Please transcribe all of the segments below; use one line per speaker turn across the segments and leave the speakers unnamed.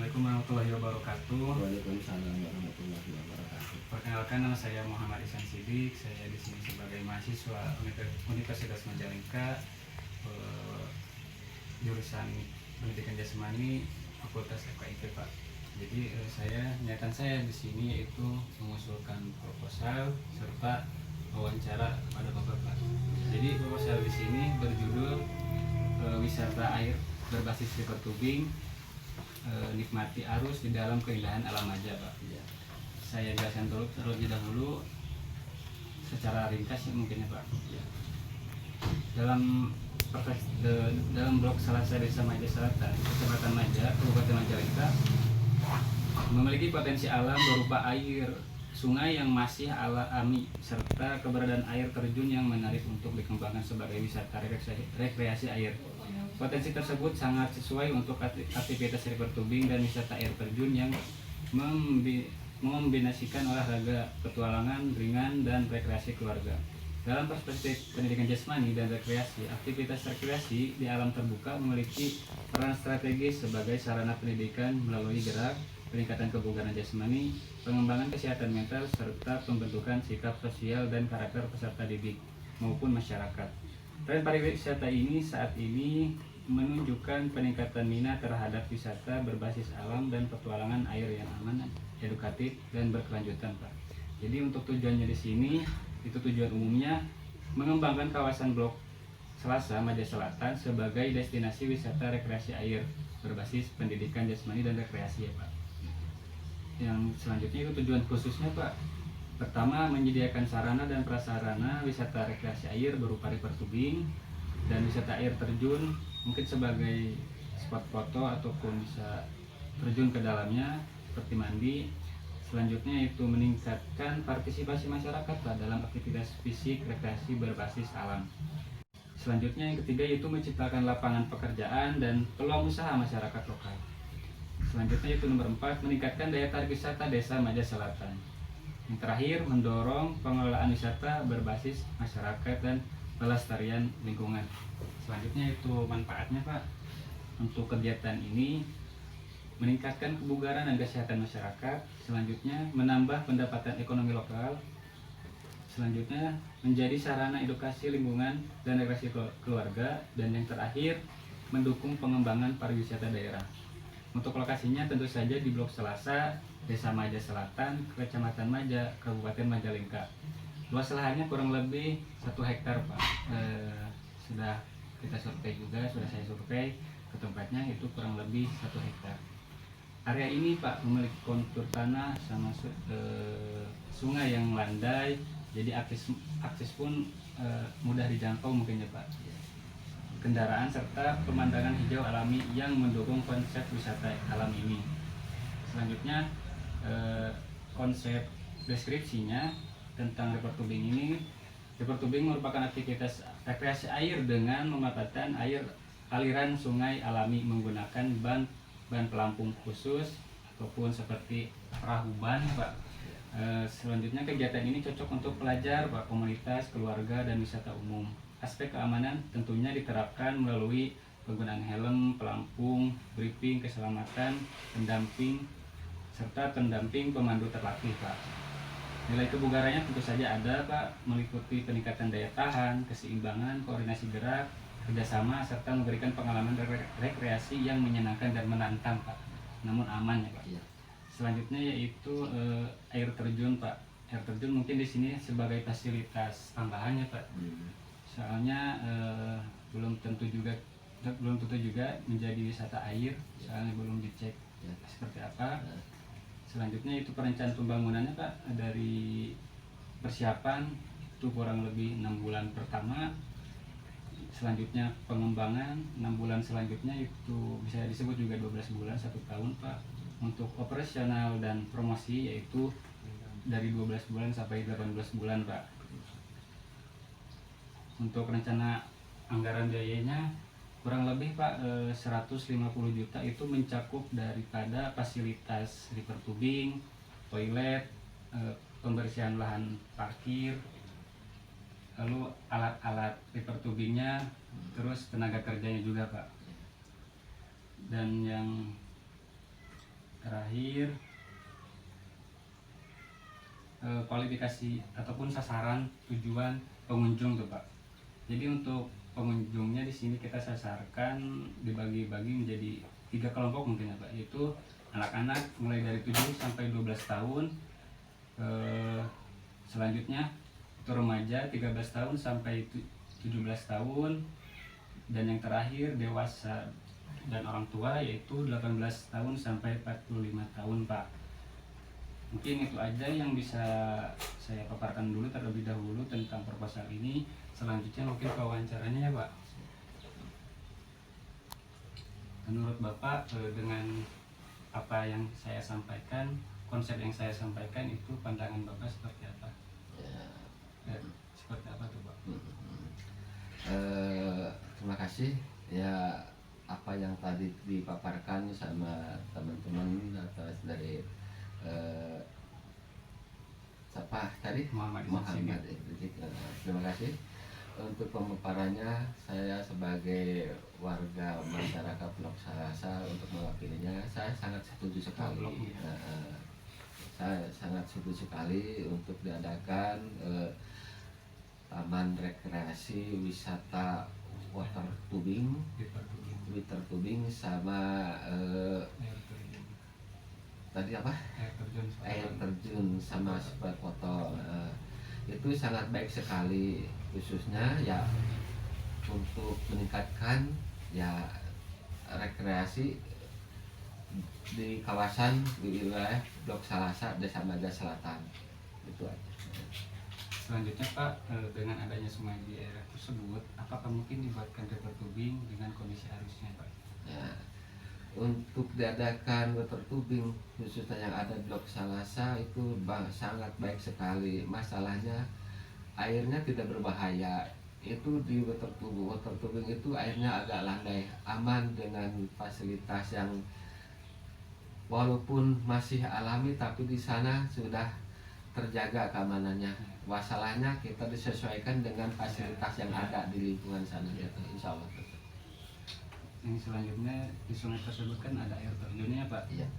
Assalamualaikum warahmatullahi wabarakatuh.
Waalaikumsalam warahmatullahi wabarakatuh.
Perkenalkan, nama saya Muhammad Ihsan Sidik. Saya di sini sebagai mahasiswa Universitas Majalengka, jurusan Pendidikan Jasmani, Fakultas FKIP, Pak. Jadi niatan saya di sini yaitu mengusulkan proposal serta wawancara kepada Bapak, Pak. Jadi proposal di sini berjudul wisata air berbasis river tubing, nikmati arus di dalam keindahan alam aja, Pak.
Ya.
Saya jelaskan terlebih dahulu secara ringkas mungkin ya, Pak.
Ya.
Dalam blok Salasa Desa Maja Selatan, Kecamatan Maja, Kabupaten Majalengka, memiliki potensi alam berupa air sungai yang masih alami serta keberadaan air terjun yang menarik untuk dikembangkan sebagai wisata rekreasi air. Potensi tersebut sangat sesuai untuk aktivitas river tubing dan wisata air terjun yang mengombinasikan olahraga, petualangan ringan, dan rekreasi keluarga. Dalam perspektif pendidikan jasmani dan rekreasi, aktivitas rekreasi di alam terbuka memiliki peran strategis sebagai sarana pendidikan melalui gerak, peningkatan kebugaran jasmani, pengembangan kesehatan mental, serta pembentukan sikap sosial dan karakter peserta didik maupun masyarakat. Tren pariwisata ini saat ini menunjukkan peningkatan minat terhadap wisata berbasis alam dan petualangan air yang aman, edukatif, dan berkelanjutan, Pak. Jadi untuk tujuannya di sini, itu tujuan umumnya mengembangkan kawasan blok Salasa Maja Selatan sebagai destinasi wisata rekreasi air berbasis pendidikan jasmani dan rekreasi, ya, Pak. Yang selanjutnya itu tujuan khususnya, Pak. Pertama, menyediakan sarana dan prasarana wisata rekreasi air berupa river tubing dan wisata air terjun, mungkin sebagai spot foto ataupun bisa terjun ke dalamnya seperti mandi. Selanjutnya itu meningkatkan partisipasi masyarakat, Pak, dalam aktivitas fisik rekreasi berbasis alam. Selanjutnya yang ketiga itu menciptakan lapangan pekerjaan dan peluang usaha masyarakat lokal. Selanjutnya itu nomor 4, meningkatkan daya tarik wisata Desa Maja Selatan. Yang terakhir, mendorong pengelolaan wisata berbasis masyarakat dan pelestarian lingkungan. Selanjutnya itu manfaatnya, Pak. Untuk kegiatan ini meningkatkan kebugaran dan kesehatan masyarakat. Selanjutnya menambah pendapatan ekonomi lokal. Selanjutnya menjadi sarana edukasi lingkungan dan rekreasi keluarga. Dan yang terakhir mendukung pengembangan pariwisata daerah. Untuk lokasinya tentu saja di Blok Salasa, Desa Maja Selatan, Kecamatan Maja, Kabupaten Majalengka. Luas lahannya kurang lebih 1 hektar, Pak. Sudah kita survei juga, sudah saya survei ke tempatnya, itu kurang lebih 1 hektar. Area ini, Pak, memiliki kontur tanah sama sungai yang landai, jadi akses pun mudah dijangkau mungkin ya, Pak. Kendaraan serta pemandangan hijau alami yang mendukung konsep wisata alam ini. Selanjutnya konsep deskripsinya tentang river tubing ini. River tubing merupakan aktivitas rekreasi air dengan memanfaatkan aliran sungai alami menggunakan ban pelampung khusus ataupun seperti perahu ban, Pak. Selanjutnya kegiatan ini cocok untuk pelajar, Pak, komunitas, keluarga, dan wisata umum. Aspek keamanan tentunya diterapkan melalui penggunaan helm, pelampung, briefing keselamatan, pendamping, serta pendamping pemandu terlatih, Pak. Nilai kebugarannya tentu saja ada, Pak, meliputi peningkatan daya tahan, keseimbangan, koordinasi gerak, kerjasama, serta memberikan pengalaman rekreasi yang menyenangkan dan menantang, Pak, namun aman ya, Pak. Ya. Selanjutnya yaitu air terjun, Pak. Air terjun mungkin di sini sebagai fasilitas tambahannya, Pak. Soalnya belum tentu juga menjadi wisata air, soalnya belum dicek seperti apa. Selanjutnya itu perencanaan pembangunannya, Pak, dari persiapan itu kurang lebih 6 bulan pertama. Selanjutnya pengembangan 6 bulan selanjutnya itu bisa disebut juga 12 bulan 1 tahun, Pak. Untuk operasional dan promosi yaitu dari 12 bulan sampai 18 bulan, Pak. Untuk rencana anggaran biayanya kurang lebih, Pak, 150 juta itu mencakup daripada fasilitas river tubing, toilet, pembersihan lahan parkir, lalu alat-alat river tubingnya, terus tenaga kerjanya juga, Pak. Dan yang terakhir kualifikasi ataupun sasaran tujuan pengunjung tuh Pak. Jadi untuk pengunjungnya di sini kita sasarkan dibagi-bagi menjadi 3 kelompok mungkin ya Pak, yaitu anak-anak mulai dari 7 sampai 12 tahun, selanjutnya itu remaja 13 tahun sampai 17 tahun, dan yang terakhir dewasa dan orang tua yaitu 18 tahun sampai 45 tahun Pak. Mungkin itu aja yang bisa saya paparkan dulu terlebih dahulu tentang proposal ini. Selanjutnya mungkin wawancaranya ya Pak. Menurut Bapak dengan apa yang saya sampaikan, konsep yang saya sampaikan itu pandangan Bapak seperti apa? Seperti apa tuh Pak?
Terima kasih ya, apa yang tadi dipaparkan sama teman-teman atas dari siapa tadi?
Muhammad
Rizky. Terima kasih untuk pemaparannya. Saya sebagai warga masyarakat Blok Salasa untuk mewakilinya, saya sangat setuju sekali. Saya sangat setuju sekali untuk diadakan taman rekreasi wisata water tubing sama tadi apa? Air terjun sama spot foto. Itu sangat baik sekali, khususnya ya untuk meningkatkan ya rekreasi di kawasan di wilayah Blok Salasa, Desa Baga Selatan. Itu aja.
Selanjutnya Pak, dengan adanya sungai di daerah tersebut, apakah mungkin dibuatkan river tubing dengan kondisi arusnya Pak?
Ya, untuk diadakan water tubing khususnya yang ada di Blok Salasa itu sangat baik sekali. Masalahnya airnya tidak berbahaya. Itu di water tubing itu airnya agak landai, aman dengan fasilitas yang walaupun masih alami tapi di sana sudah terjaga keamanannya. Masalahnya kita disesuaikan dengan fasilitas yang ada di lingkungan sana, gitu. Insya Allah.
Yang selanjutnya di sungai tersebut kan ada air terjunnya Pak.
Iya.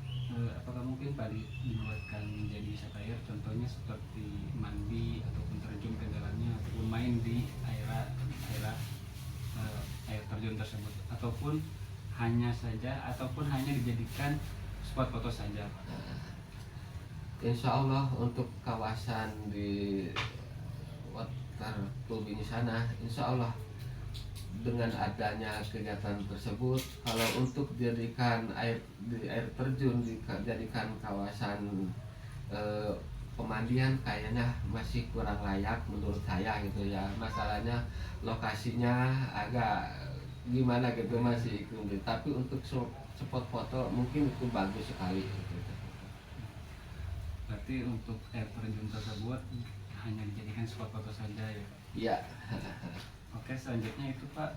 Apakah mungkin Pak dibuatkan menjadi wisata air, contohnya seperti mandi ataupun terjun ke dalamnya ataupun main di air terjun tersebut, ataupun hanya dijadikan spot foto saja Pak?
Insya Allah untuk kawasan di water tubing di sana, insya Allah dengan adanya kegiatan tersebut, kalau untuk dijadikan air terjun dijadikan kawasan pemandian kayaknya masih kurang layak menurut saya gitu ya. Masalahnya lokasinya agak gimana gitu, masih iklim. Tapi untuk spot foto mungkin itu bagus sekali gitu.
Berarti untuk air terjun tersebut hanya dijadikan spot foto saja ya?
Iya.
Oke, selanjutnya itu Pak,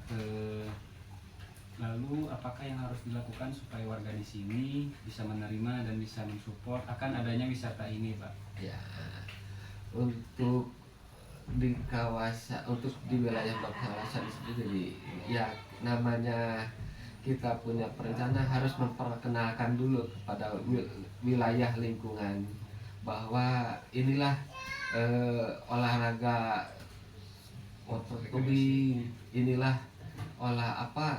lalu apakah yang harus dilakukan supaya warga di sini bisa menerima dan bisa mensupport akan adanya wisata ini Pak?
Ya, untuk di kawasan, untuk di wilayah Blok Salasa sendiri, ya namanya kita punya perencana harus memperkenalkan dulu kepada wilayah lingkungan bahwa inilah olahraga water tubing, inilah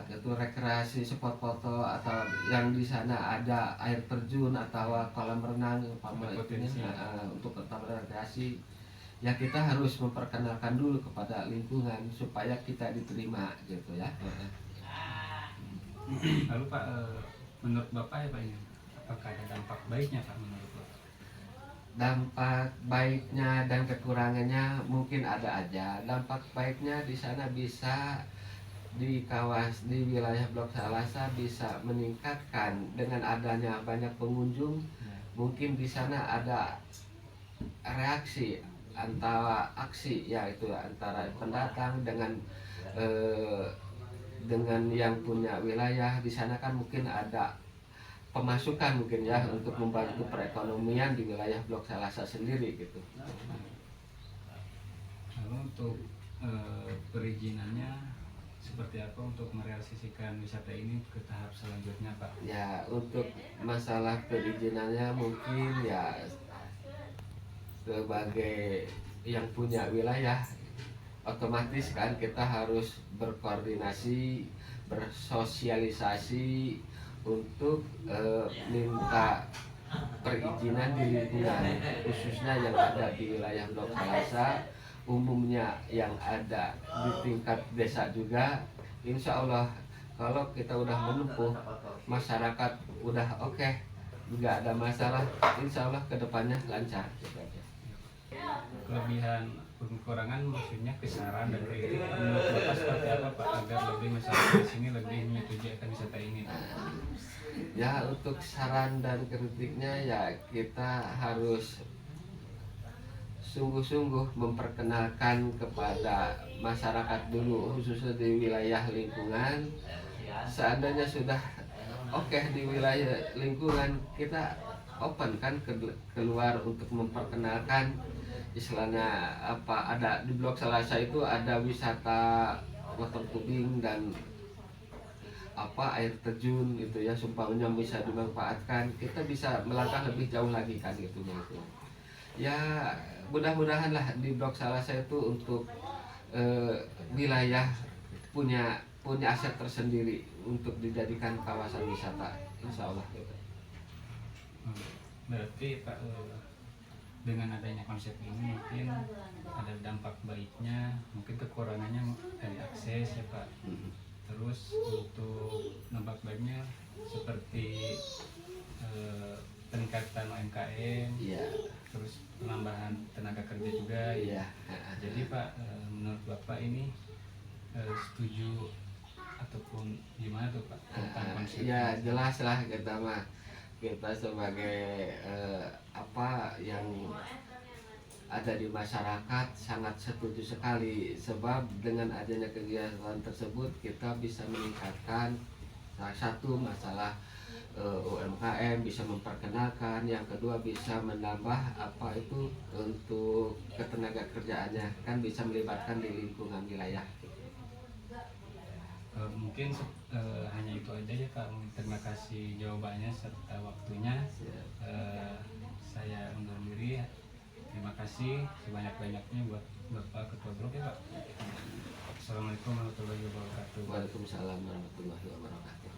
gitu rekreasi spot foto, atau yang di sana ada air terjun atau kolam renang untuk taman rekreasi. Ya kita harus memperkenalkan dulu kepada lingkungan supaya kita diterima gitu ya.
Lalu Pak, menurut Bapak ya Pak, ini apakah ada dampak baiknya Pak menurut Bapak?
Dampak baiknya dan kekurangannya mungkin ada aja. Dampak baiknya di sana bisa di wilayah Blok Salasa bisa meningkatkan dengan adanya banyak pengunjung. Mungkin di sana ada reaksi antara aksi yaitu antara pendatang dengan yang punya wilayah di sana, kan mungkin ada pemasukan mungkin ya untuk membantu perekonomian di wilayah Blok Salasa sendiri gitu.
Lalu untuk perizinannya seperti apa untuk merealisasikan wisata ini ke tahap selanjutnya Pak?
Ya, untuk masalah perizinannya mungkin ya sebagai yang punya wilayah otomatis kan kita harus berkoordinasi, bersosialisasi untuk minta perizinan di lingkungan khususnya yang ada di wilayah Blok Salasa, umumnya yang ada di tingkat desa juga. Insya Allah kalau kita udah menempuh, masyarakat udah oke, nggak ada masalah, insya Allah kedepannya lancar.
Kelebihan kekurangan maksudnya kesaran dan kritik menurut Bapak seperti apa Pak agar lebih masyarakat di sini lebih menyetujui akan wisata ini Pak?
Ya, untuk saran dan kritiknya ya kita harus sungguh-sungguh memperkenalkan kepada masyarakat dulu khususnya di wilayah lingkungan. Seandainya sudah oke di wilayah lingkungan, kita open kan keluar untuk memperkenalkan istilahnya apa, ada di Blok Salasa itu ada wisata water tubing dan apa air terjun gitu ya, sumpahnya bisa dimanfaatkan, kita bisa melangkah lebih jauh lagi kan gitu. Ya mudah-mudahan lah di Blok Salasa itu untuk wilayah punya aset tersendiri untuk dijadikan kawasan wisata, insya Allah gitu.
Berarti Pak dengan adanya konsep ini mungkin ada dampak baiknya, mungkin kekurangannya dari akses ya Pak. Terus untuk dampak baiknya seperti peningkatan UMKM,
Iya.
terus penambahan tenaga kerja juga.
Iya.
Jadi Pak, menurut Bapak ini setuju ataupun gimana tuh Pak tentang konsep
Ya
ini?
jelas lah kita mah, kita sebagai apa yang ada di masyarakat sangat setuju sekali, sebab dengan adanya kegiatan tersebut kita bisa meningkatkan salah satu masalah UMKM, bisa memperkenalkan, yang kedua bisa menambah apa itu untuk ketenaga kerjaannya kan, bisa melibatkan di lingkungan wilayah.
Mungkin hanya itu aja ya Pak. Terima kasih jawabannya serta waktunya. Saya undur diri. Terima kasih sebanyak-banyaknya buat Bapak Ketua Blok ya Pak. Assalamualaikum warahmatullahi wabarakatuh.
Waalaikumsalam warahmatullahi wabarakatuh.